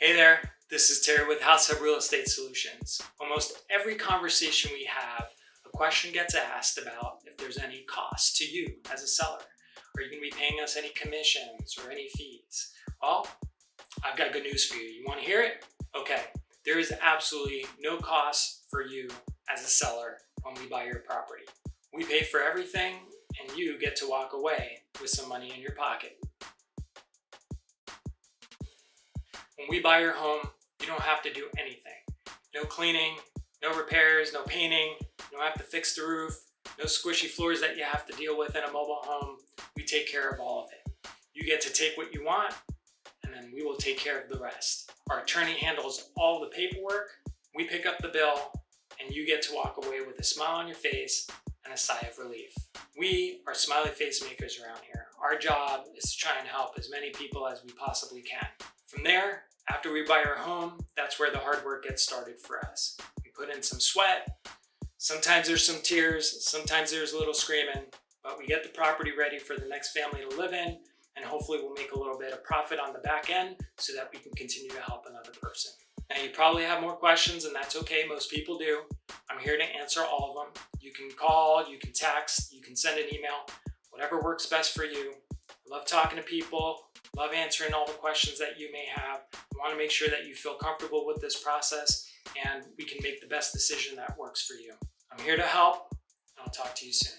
Hey there, this is Terry with House Hub Real Estate Solutions. Almost every conversation we have, a question gets asked about if there's any cost to you as a seller. Are you going to be paying us any commissions or any fees? Well, I've got good news for you. You want to hear it? Okay, there is absolutely no cost for you as a seller when we buy your property. We pay for everything and you get to walk away with some money in your pocket. When we buy your home, you don't have to do anything. No cleaning, no repairs, no painting, you don't have to fix the roof, no squishy floors that you have to deal with in a mobile home. We take care of all of it. You get to take what you want, and then we will take care of the rest. Our attorney handles all the paperwork, we pick up the bill, and you get to walk away with a smile on your face and a sigh of relief. We are smiley face makers around here. Our job is to try and help as many people as we possibly can. From there, after we buy our home, that's where the hard work gets started for us. We put in some sweat. Sometimes there's some tears. Sometimes there's a little screaming. But we get the property ready for the next family to live in. And hopefully we'll make a little bit of profit on the back end so that we can continue to help another person. Now you probably have more questions, and that's okay. Most people do. I'm here to answer all of them. You can call, you can text, you can send an email. Whatever works best for you. I love talking to people. Love answering all the questions that you may have. I want to make sure that you feel comfortable with this process and we can make the best decision that works for you. I'm here to help, and I'll talk to you soon.